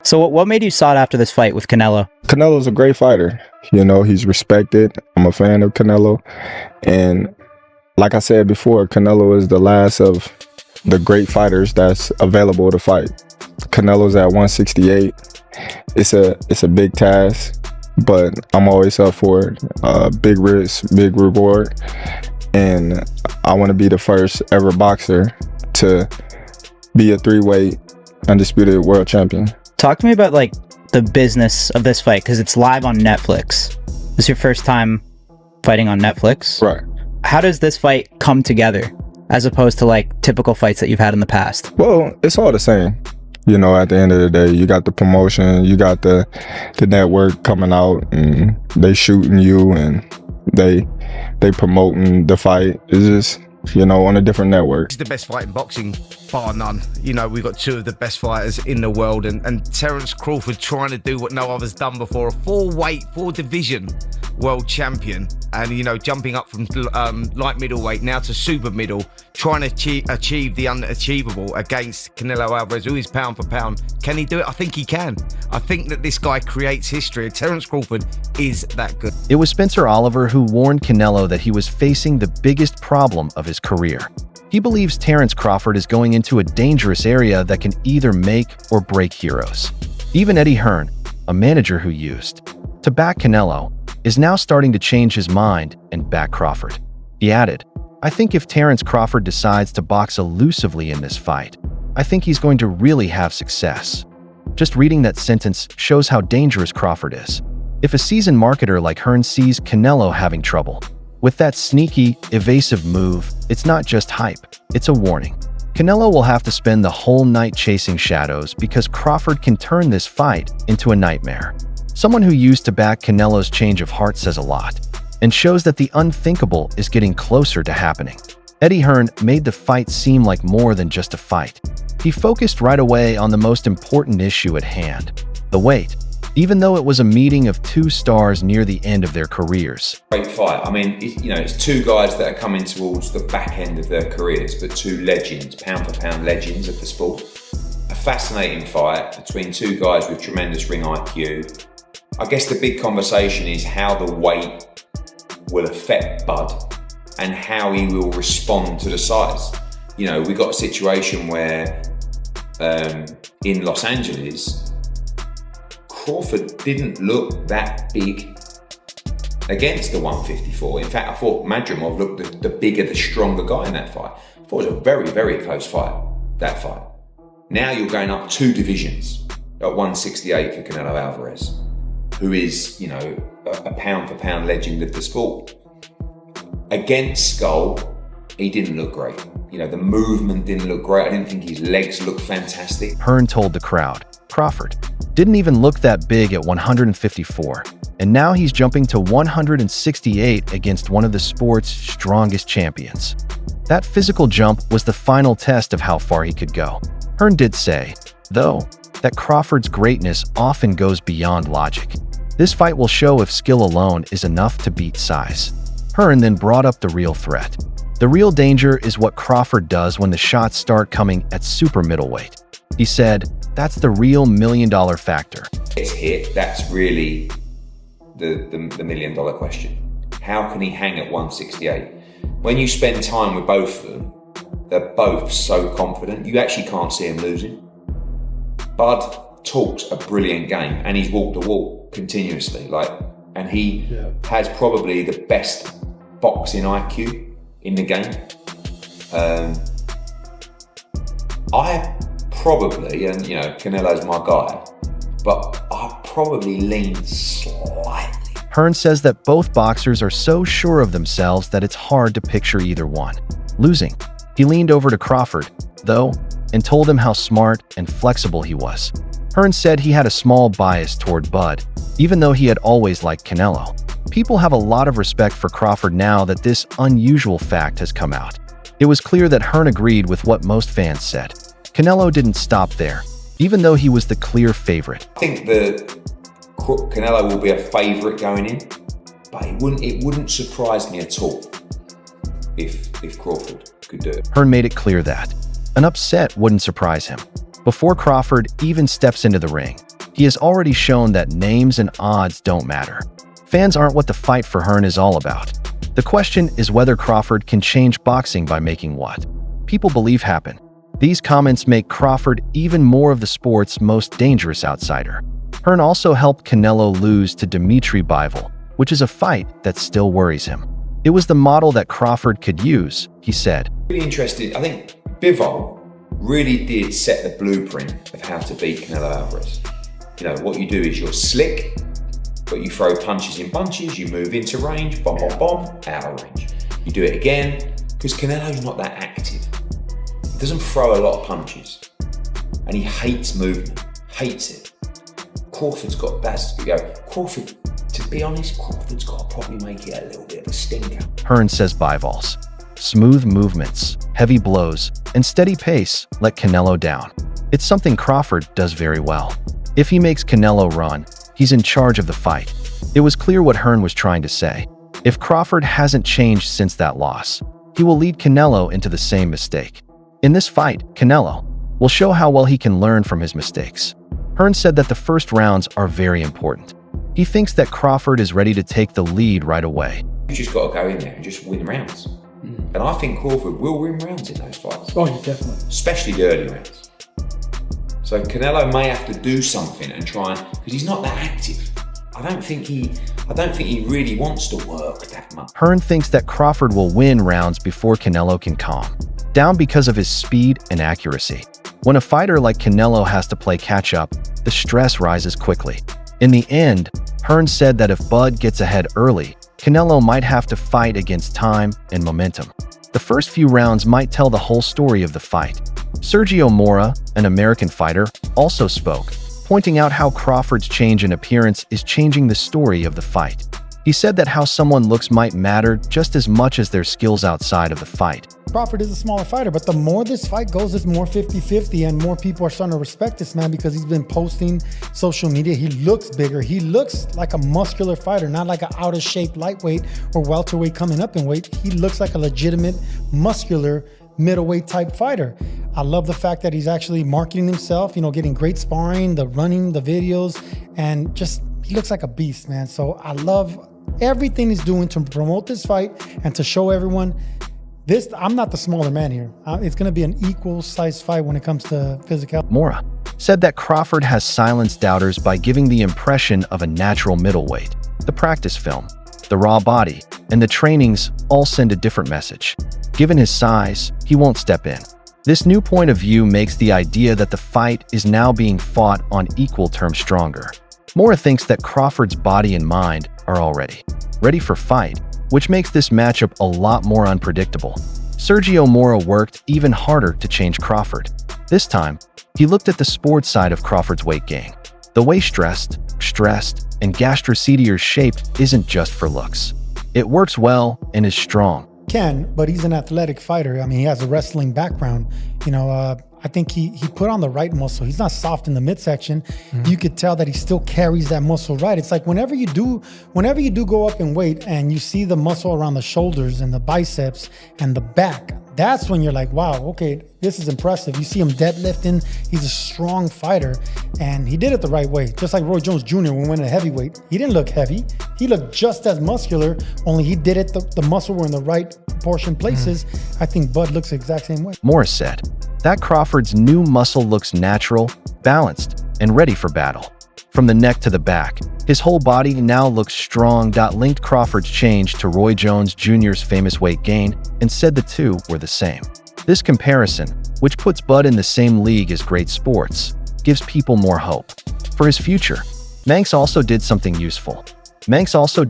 So what made you sought after this fight with Canelo? Canelo's a great fighter. You know, he's respected. I'm a fan of Canelo. And like I said before, Canelo is the last of the great fighters that's available to fight. Canelo's at 168. It's a big task, but I'm always up for it. Big risk, big reward. And I want to be the first ever boxer to be a three-weight undisputed world champion. Talk to me about like the business of this fight, because it's live on Netflix. This is your first time fighting on Netflix? Right. How does this fight come together as opposed to like typical fights that you've had in the past? Well, it's all the same. You know, at the end of the day, you got the promotion, you got the network coming out, and they shooting you, and they promoting the fight. It's just, you know, on a different network. It's the best fight in boxing, bar none. You know, we've got two of the best fighters in the world, and Terence Crawford trying to do what no other's done before, a four division world champion, and, you know, jumping up from light middleweight now to super middle, trying to achieve the unachievable against Canelo Alvarez, who is pound for pound. Can he do it? I think he can. I think that this guy creates history. Terence Crawford is that good. It was Spencer Oliver who warned Canelo that he was facing the biggest problem of his career. He believes Terence Crawford is going into a dangerous area that can either make or break heroes. Even Eddie Hearn, a manager who used to back Canelo, is now starting to change his mind and back Crawford. He added, "I think if Terence Crawford decides to box elusively in this fight, I think he's going to really have success." Just reading that sentence shows how dangerous Crawford is. If a seasoned marketer like Hearn sees Canelo having trouble with that sneaky, evasive move, it's not just hype, it's a warning. Canelo will have to spend the whole night chasing shadows because Crawford can turn this fight into a nightmare. Someone who used to back Canelo's change of heart says a lot, and shows that the unthinkable is getting closer to happening. Eddie Hearn made the fight seem like more than just a fight. He focused right away on the most important issue at hand, the weight, even though it was a meeting of two stars near the end of their careers. Great fight. I mean, it's two guys that are coming towards the back end of their careers, but two legends, pound for pound legends of the sport. A fascinating fight between two guys with tremendous ring IQ. I guess the big conversation is how the weight will affect Bud and how he will respond to the size. You know, we got a situation where in Los Angeles, Crawford didn't look that big against the 154. In fact, I thought Madrimov looked the bigger, the stronger guy in that fight. I thought it was a very, very close fight, that fight. Now you're going up two divisions at 168 for Canelo Alvarez, who is, you know, a pound for pound legend of the sport. Against Skull, he didn't look great. You know, the movement didn't look great. I didn't think his legs looked fantastic. Hearn told the crowd, Crawford didn't even look that big at 154, and now he's jumping to 168 against one of the sport's strongest champions. That physical jump was the final test of how far he could go. Hearn did say, though, that Crawford's greatness often goes beyond logic. This fight will show if skill alone is enough to beat size. Hearn then brought up the real threat. The real danger is what Crawford does when the shots start coming at super middleweight. He said, that's the real $1 million factor. Gets hit, that's really the $1 million question. How can he hang at 168? When you spend time with both of them, they're both so confident, you actually can't see him losing. Bud talks a brilliant game, and he's walked the walk continuously, and he has probably the best boxing IQ in the game. I probably, and you know, Canelo's my guy, but I probably lean slightly. Hearn says that both boxers are so sure of themselves that it's hard to picture either one losing. He leaned over to Crawford, though, and told him how smart and flexible he was. Hearn said he had a small bias toward Bud, even though he had always liked Canelo. People have a lot of respect for Crawford now that this unusual fact has come out. It was clear that Hearn agreed with what most fans said. Canelo didn't stop there, even though he was the clear favorite. I think that Canelo will be a favorite going in, but it wouldn't surprise me at all if Crawford could do it. Hearn made it clear that an upset wouldn't surprise him. Before Crawford even steps into the ring, He has already shown that names and odds don't matter. Fans aren't what the fight for Hearn is all about. The question is whether Crawford can change boxing by making what people believe happen. These comments make Crawford even more of the sport's most dangerous outsider. Hearn also helped Canelo lose to Dimitri Bivol, which is a fight that still worries him. It was the model that Crawford could use, he said. Really interested. I think Bivol really did set the blueprint of how to beat Canelo Alvarez. You know, what you do is you're slick, but you throw punches in bunches, you move into range, bomb, bomb, bomb, out of range. You do it again, because Canelo's not that active. He doesn't throw a lot of punches. And he hates movement, hates it. Crawford's got that to go. Crawford, to be honest, Crawford's got to probably make it a little bit of a stinker. Hearn says Bivol's smooth movements, heavy blows, and steady pace let Canelo down. It's something Crawford does very well. If he makes Canelo run, he's in charge of the fight. It was clear what Hearn was trying to say. If Crawford hasn't changed since that loss, he will lead Canelo into the same mistake. In this fight, Canelo will show how well he can learn from his mistakes. Hearn said that the first rounds are very important. He thinks that Crawford is ready to take the lead right away. You just got to go in there and just win rounds. And I think Crawford will win rounds in those fights. Oh, yeah, definitely. Especially the early rounds. So Canelo may have to do something and try and, because he's not that active. I don't think he really wants to work that much. Hearn thinks that Crawford will win rounds before Canelo can calm down because of his speed and accuracy. When a fighter like Canelo has to play catch-up, the stress rises quickly. In the end, Hearn said that if Bud gets ahead early, Canelo might have to fight against time and momentum. The first few rounds might tell the whole story of the fight. Sergio Mora, an American fighter, also spoke, pointing out how Crawford's change in appearance is changing the story of the fight. He said that how someone looks might matter just as much as their skills outside of the fight. Crawford is a smaller fighter, but the more this fight goes, it's more 50-50, and more people are starting to respect this man because he's been posting social media. He looks bigger. He looks like a muscular fighter, not like an out-of-shape lightweight or welterweight coming up in weight. He looks like a legitimate, muscular, middleweight type fighter. I love the fact that he's actually marketing himself, you know, getting great sparring, the running, the videos, and just, he looks like a beast, man. So I love everything he's doing to promote this fight and to show everyone I'm not the smaller man here. It's going to be an equal-sized fight when it comes to physicality. Mora said that Crawford has silenced doubters by giving the impression of a natural middleweight. The practice film, the raw body, and the trainings all send a different message. Given his size, he won't step in. This new point of view makes the idea that the fight is now being fought on equal terms stronger. Mora thinks that Crawford's body and mind are already ready for fight, which makes this matchup a lot more unpredictable. Sergio Mora worked even harder to change Crawford. This time, he looked at the sports side of Crawford's weight gain. The way stressed, and gastrocedior's shape isn't just for looks. It works well and is strong. But he's an athletic fighter. I mean, he has a wrestling background. You know, I think he put on the right muscle. He's not soft in the midsection. You could tell that he still carries that muscle right. It's like whenever you do go up in weight and you see the muscle around the shoulders and the biceps and the back, that's when you're like, wow, okay, this is impressive. You see him deadlifting. He's a strong fighter, and he did it the right way. Just like Roy Jones Jr. when he went to heavyweight. He didn't look heavy. He looked just as muscular, only he did it, the muscle were in the right proportion places. I think Bud looks the exact same way. Morris said that Crawford's new muscle looks natural, balanced, and ready for battle. From the neck to the back, his whole body now looks strong. Linked Crawford's change to Roy Jones Jr.'s famous weight gain and said the two were the same. This comparison, which puts Bud in the same league as great sports, gives people more hope for his future. Manx also did something useful. Manx also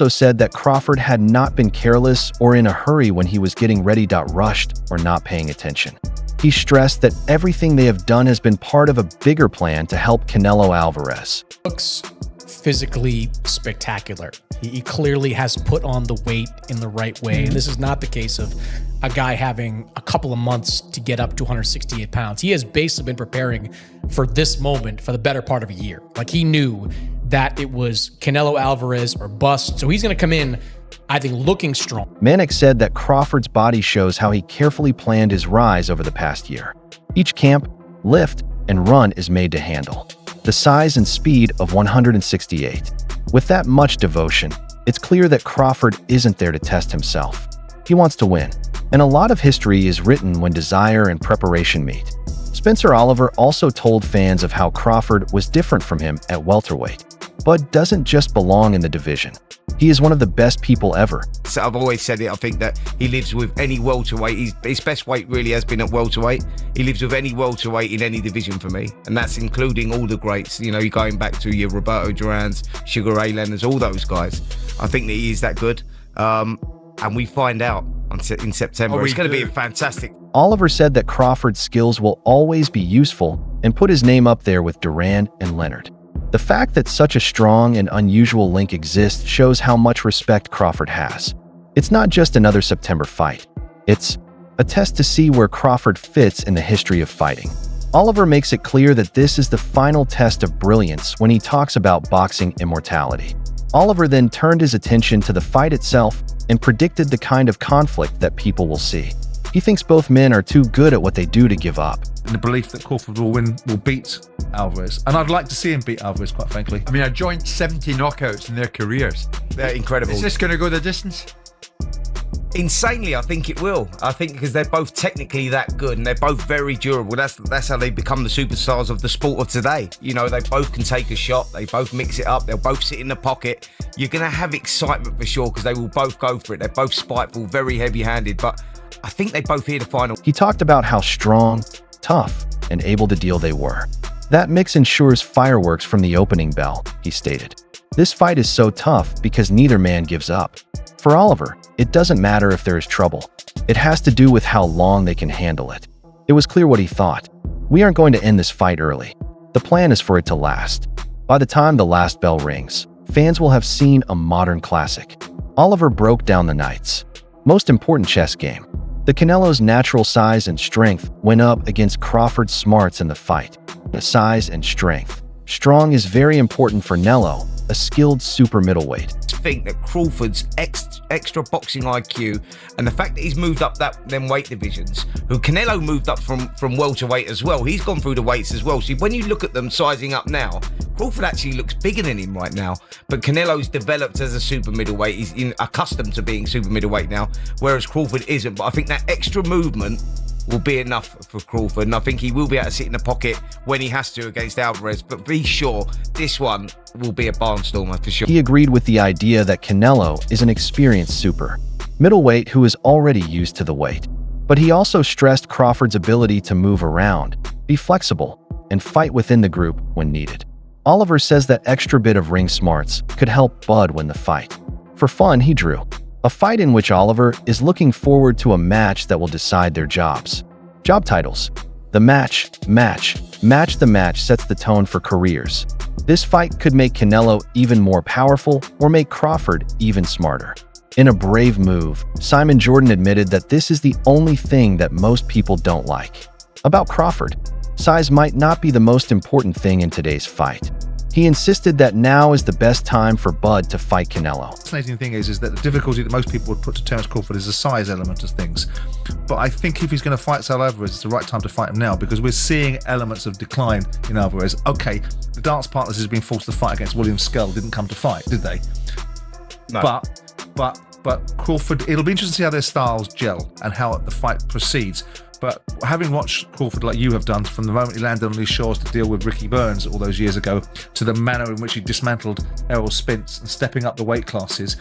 said that Crawford had not been careless or in a hurry when he was getting ready. Rushed or not paying attention. He stressed that everything they have done has been part of a bigger plan to help Canelo Alvarez. Looks physically spectacular. He clearly has put on the weight in the right way. And this is not the case of a guy having a couple of months to get up to 168 pounds. He has basically been preparing for this moment for the better part of a year. Like, he knew that it was Canelo Alvarez or bust. So he's going to come in, I think, looking strong. Manek said that Crawford's body shows how he carefully planned his rise over the past year. Each camp, lift, and run is made to handle. The size and speed of 168. With that much devotion, it's clear that Crawford isn't there to test himself. He wants to win, and a lot of history is written when desire and preparation meet. Spencer Oliver also told fans of how Crawford was different from him at welterweight. Bud doesn't just belong in the division. He is one of the best people ever. So I've always said it, I think that he lives with any welterweight. His best weight really has been at welterweight. He lives with any welterweight in any division for me, and that's including all the greats. You know, you're going back to your Roberto Durans, Sugar Ray Leonards, all those guys. I think that he is that good, and we find out in September. It's going to be a fantastic. Oliver said that Crawford's skills will always be useful and put his name up there with Duran and Leonard. The fact that such a strong and unusual link exists shows how much respect Crawford has. It's not just another September fight. It's a test to see where Crawford fits in the history of fighting. Oliver makes it clear that this is the final test of brilliance when he talks about boxing immortality. Oliver then turned his attention to the fight itself and predicted the kind of conflict that people will see. He thinks both men are too good at what they do to give up. In the belief that Crawford will beat Alvarez. And I'd like to see him beat Alvarez, quite frankly. I mean, a joint 70 knockouts in their careers. They're incredible. Is this going to go the distance? Insanely, I think it will. I think because they're both technically that good and they're both very durable. That's how they become the superstars of the sport of today. You know, they both can take a shot. They both mix it up. They'll both sit in the pocket. You're going to have excitement for sure because they will both go for it. They're both spiteful, very heavy-handed, but I think they both hear the final. He talked about how strong, tough, and able to deal they were. That mix ensures fireworks from the opening bell, he stated. This fight is so tough because neither man gives up. For Oliver, it doesn't matter if there is trouble. It has to do with how long they can handle it. It was clear what he thought. We aren't going to end this fight early. The plan is for it to last. By the time the last bell rings, fans will have seen a modern classic. Oliver broke down the night's most important chess game. The Canelo's natural size and strength went up against Crawford's smarts in the fight. The size and strength. Strong is very important for Canelo, a skilled super middleweight. I think that Crawford's extra boxing IQ and the fact that he's moved up them weight divisions, who Canelo moved up from welterweight as well. He's gone through the weights as well. So when you look at them sizing up now, Crawford actually looks bigger than him right now. But Canelo's developed as a super middleweight. He's accustomed to being super middleweight now, whereas Crawford isn't. But I think that extra movement will be enough for Crawford, and I think he will be able to sit in the pocket when he has to against Alvarez. But be sure, this one will be a barnstormer for sure. He agreed with the idea that Canelo is an experienced super middleweight who is already used to the weight. But he also stressed Crawford's ability to move around, be flexible, and fight within the group when needed. Oliver says that extra bit of ring smarts could help Bud win the fight. For fun, he drew a fight in which Oliver is looking forward to a match that will decide their jobs. Job titles. The match the match sets the tone for careers. This fight could make Canelo even more powerful or make Crawford even smarter. In a brave move, Simon Jordan admitted that this is the only thing that most people don't like about Crawford. Size might not be the most important thing in today's fight. He insisted that now is the best time for Bud to fight Canelo. The fascinating thing is that the difficulty that most people would put to Terence Crawford is the size element of things. But I think if he's going to fight Sal Alvarez, it's the right time to fight him now because we're seeing elements of decline in Alvarez. Okay, the dance partners has been forced to fight against William Skell didn't come to fight, did they? No. But Crawford, it'll be interesting to see how their styles gel and how the fight proceeds. But having watched Crawford like you have done from the moment he landed on his shores to deal with Ricky Burns all those years ago to the manner in which he dismantled Errol Spence and stepping up the weight classes,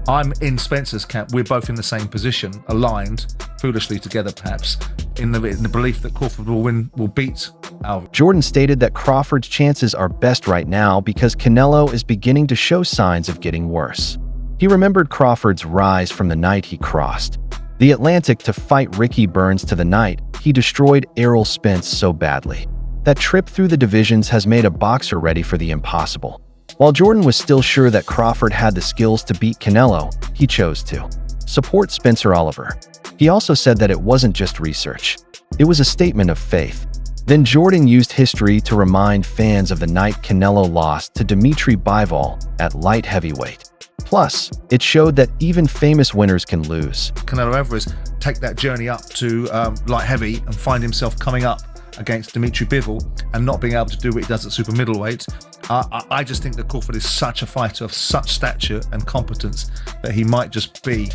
I'm in Spencer's camp. We're both in the same position, aligned, foolishly together perhaps, in the belief that Crawford will beat Alvarez. Jordan stated that Crawford's chances are best right now because Canelo is beginning to show signs of getting worse. He remembered Crawford's rise from the night he crossed the Atlantic to fight Ricky Burns to the night he destroyed Errol Spence so badly. That trip through the divisions has made a boxer ready for the impossible. While Jordan was still sure that Crawford had the skills to beat Canelo, he chose to support Spencer Oliver. He also said that it wasn't just research. It was a statement of faith. Then Jordan used history to remind fans of the night Canelo lost to Dimitri Bivol at light heavyweight. Plus, it showed that even famous winners can lose. Canelo Alvarez take that journey up to light heavy and find himself coming up against Dimitri Bivol and not being able to do what he does at super middleweight. I just think that Crawford is such a fighter of such stature and competence that he might just be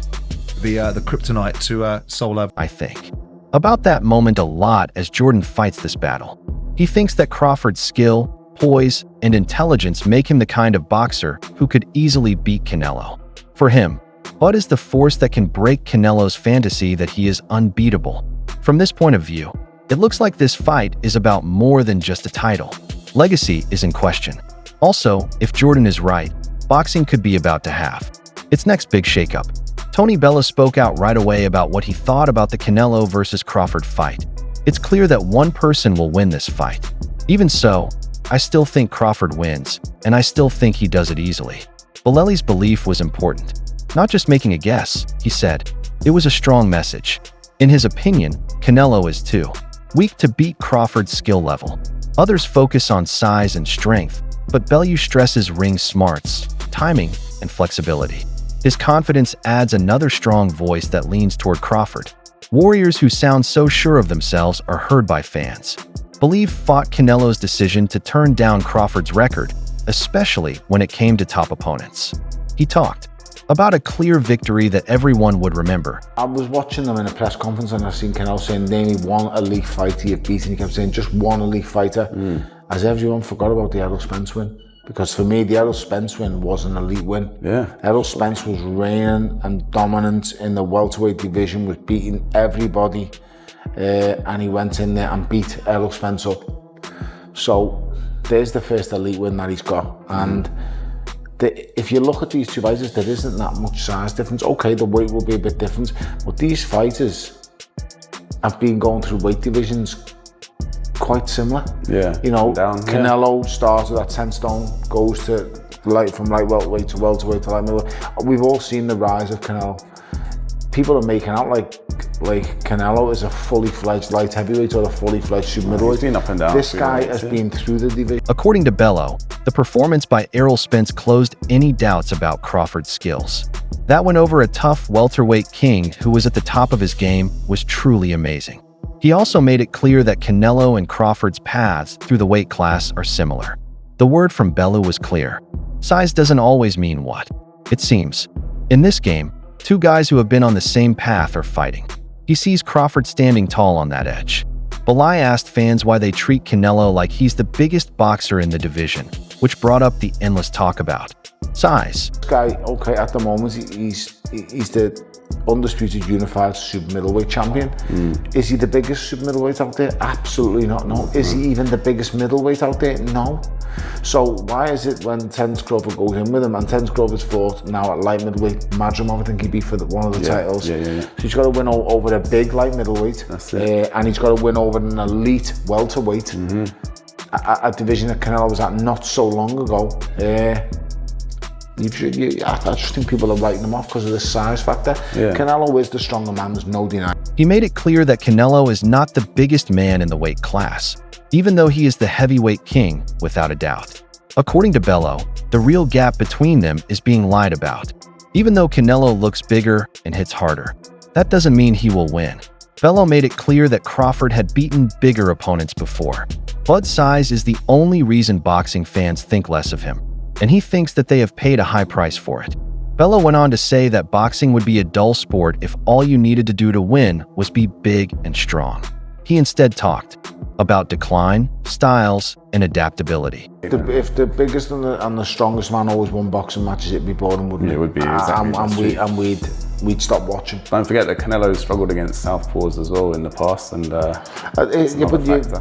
the kryptonite to Soul. I think about that moment a lot as Jordan fights this battle. He thinks that Crawford's skill, poise, and intelligence make him the kind of boxer who could easily beat Canelo. For him, Bud is the force that can break Canelo's fantasy that he is unbeatable. From this point of view, it looks like this fight is about more than just a title. Legacy is in question. Also, if Jordan is right, boxing could be about to have its next big shakeup. Tony Bella spoke out right away about what he thought about the Canelo versus Crawford fight. It's clear that one person will win this fight. Even so, I still think Crawford wins, and I still think he does it easily. Bellelli's belief was important. Not just making a guess, he said. It was a strong message. In his opinion, Canelo is too weak to beat Crawford's skill level. Others focus on size and strength, but Bellew stresses ring smarts, timing, and flexibility. His confidence adds another strong voice that leans toward Crawford. Warriors who sound so sure of themselves are heard by fans. Believe fought Canelo's decision to turn down Crawford's record, especially when it came to top opponents. He talked about a clear victory that everyone would remember. I was watching them in a press conference and I seen Canelo saying, name me one elite fighter you've beaten. He kept saying, just one elite fighter. As everyone forgot about the Errol Spence win. Because for me, the Errol Spence win was an elite win. Errol Spence was reigning and dominant in the welterweight division, was beating everybody. And he went in there and beat Errol Spence up. So there's the first elite win that he's got. And if you look at these two fighters, there isn't that much size difference. Okay, the weight will be a bit different, but these fighters have been going through weight divisions quite similar. You know, Canelo started at 10 stone, goes to from light welterweight to welterweight to light middleweight. We've all seen the rise of Canelo. People are making out like Canelo is a fully fledged light heavyweight or a fully fledged super middleweight. He's been up and down. This guy has been through the division. According to Bellew, the performance by Errol Spence closed any doubts about Crawford's skills. That win over a tough welterweight king who was at the top of his game was truly amazing. He also made it clear that Canelo and Crawford's paths through the weight class are similar. The word from Bellew was clear. Size doesn't always mean what it seems. In this game, two guys who have been on the same path are fighting. He sees Crawford standing tall on that edge. Bellew asked fans why they treat Canelo like he's the biggest boxer in the division, which brought up the endless talk about size. This guy, okay, at the moment, he's the undisputed unified super middleweight champion. Is he the biggest super middleweight out there? Absolutely not, no. Is he even the biggest middleweight out there? No. So why is it when Terence Crawford goes in with him, and Terence Crawford's fought now at light middleweight, Madrimov, I think he beat for one of the titles. So he's got to win over a big light middleweight, and he's got to win over an elite welterweight, a division that Canelo was at not so long ago. I just think people are writing him off because of the size factor. Canelo is the stronger man, there's no denying. He made it clear that Canelo is not the biggest man in the weight class, even though he is the heavyweight king, without a doubt. According to Bellew, the real gap between them is being lied about. Even though Canelo looks bigger and hits harder, that doesn't mean he will win. Bellew made it clear that Crawford had beaten bigger opponents before. Bud's size is the only reason boxing fans think less of him, and he thinks that they have paid a high price for it. Bellew went on to say that boxing would be a dull sport if all you needed to do to win was be big and strong. He instead talked about decline, styles, and adaptability. If the biggest and the strongest man always won boxing matches, it'd be boring, wouldn't it? It would be, exactly. And we'd stop watching. Don't forget that Canelo struggled against southpaws as well in the past, and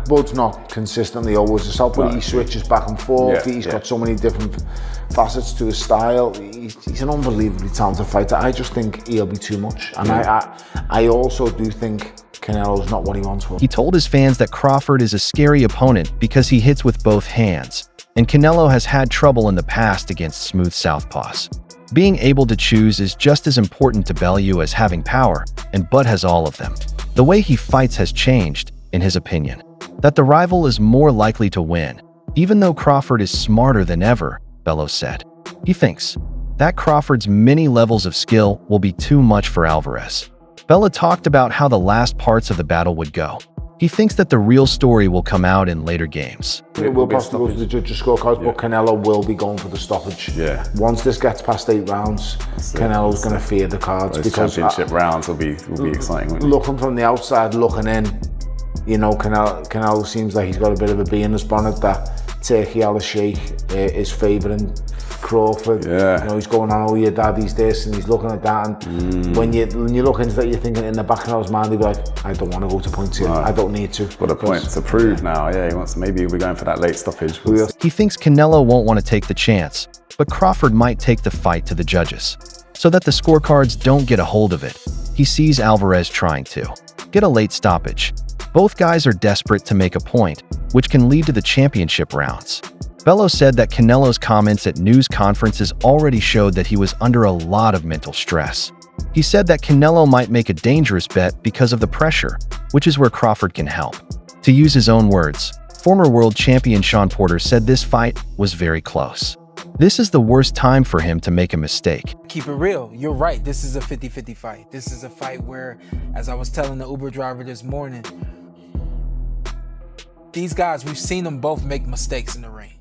Bud's not consistently always a southpaw. He switches back and forth. He's got so many different facets to his style. He's an unbelievably talented fighter. I just think he'll be too much, and I also do think Canelo's not what he once was. He told his fans that Crawford is a scary opponent because he hits with both hands, and Canelo has had trouble in the past against smooth southpaws. Being able to choose is just as important to Bellew as having power, and Bud has all of them. The way he fights has changed, in his opinion, that the rival is more likely to win, even though Crawford is smarter than ever, Bellew said. He thinks that Crawford's many levels of skill will be too much for Alvarez. Bellew talked about how the last parts of the battle would go. He thinks that the real story will come out in later games. It will possibly go to the judges' scorecards, but Canelo will be going for the stoppage. Yeah. Once this gets past 8 rounds, Canelo's going to fear the cards. Those championship rounds will be exciting. Won't they? Looking from the outside, looking in, you know, Canelo seems like he's got a bit of a bee in his bonnet that Turkey Al-Sheikh is favouring Crawford. Yeah. You know, he's going on, oh, your daddy's this, and he's looking at that. And when you look into that, you're thinking in the back of his mind, he'll be like, I don't want to go to point 2. I don't need to. Got a point to prove now. Yeah, he wants, maybe he'll be going for that late stoppage. He thinks Canelo won't want to take the chance, but Crawford might take the fight to the judges, so that the scorecards don't get a hold of it. He sees Alvarez trying to get a late stoppage. Both guys are desperate to make a point, which can lead to the championship rounds. Bello said that Canelo's comments at news conferences already showed that he was under a lot of mental stress. He said that Canelo might make a dangerous bet because of the pressure, which is where Crawford can help. To use his own words, former world champion Shawn Porter said this fight was very close. This is the worst time for him to make a mistake. Keep it real. You're right. This is a 50-50 fight. This is a fight where, as I was telling the Uber driver this morning, these guys, we've seen them both make mistakes in the ring,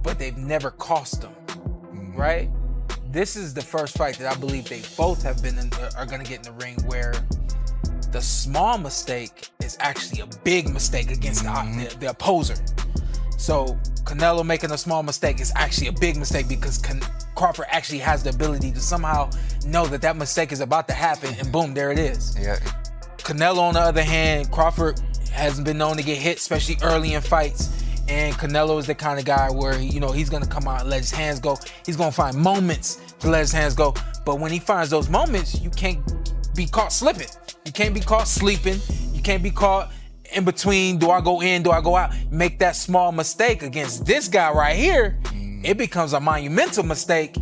but they've never cost them, right? This is the first fight that I believe they both have been are going to get in the ring where the small mistake is actually a big mistake against the opposer. So Canelo making a small mistake is actually a big mistake because Crawford actually has the ability to somehow know that that mistake is about to happen, and boom, there it is. Yeah. Canelo, on the other hand, Crawford hasn't been known to get hit, especially early in fights. And Canelo is the kind of guy where, you know, he's going to come out and let his hands go. He's going to find moments to let his hands go. But when he finds those moments, you can't be caught slipping. You can't be caught sleeping. You can't be caught in between, do I go in, do I go out? Make that small mistake against this guy right here, it becomes a monumental mistake.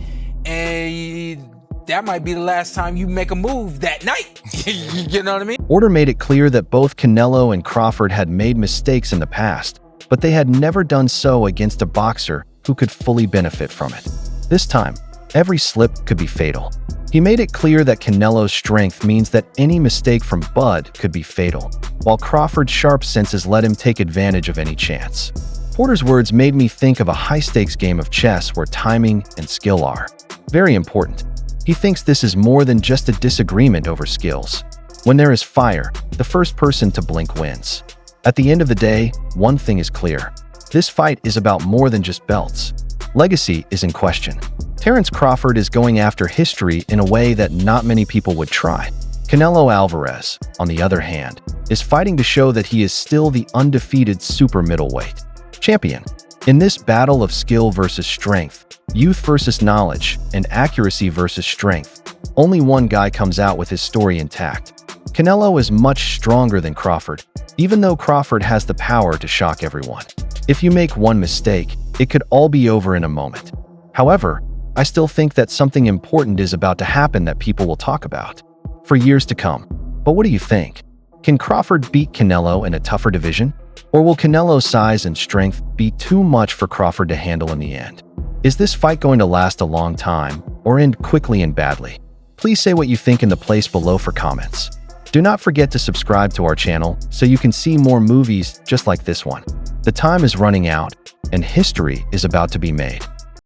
And that might be the last time you make a move that night. You know what I mean? Porter made it clear that both Canelo and Crawford had made mistakes in the past, but they had never done so against a boxer who could fully benefit from it. This time, every slip could be fatal. He made it clear that Canelo's strength means that any mistake from Bud could be fatal, while Crawford's sharp senses let him take advantage of any chance. Porter's words made me think of a high-stakes game of chess where timing and skill are very important. He thinks this is more than just a disagreement over skills. When there is fire, the first person to blink wins. At the end of the day, one thing is clear. This fight is about more than just belts. Legacy is in question. Terence Crawford is going after history in a way that not many people would try. Canelo Alvarez, on the other hand, is fighting to show that he is still the undefeated super middleweight champion. In this battle of skill versus strength, youth versus knowledge, and accuracy versus strength, only one guy comes out with his story intact. Canelo is much stronger than Crawford, even though Crawford has the power to shock everyone. If you make one mistake, it could all be over in a moment. However, I still think that something important is about to happen that people will talk about for years to come. But what do you think? Can Crawford beat Canelo in a tougher division? Or will Canelo's size and strength be too much for Crawford to handle in the end? Is this fight going to last a long time or end quickly and badly? Please say what you think in the place below for comments. Do not forget to subscribe to our channel so you can see more movies just like this one. The time is running out and history is about to be made.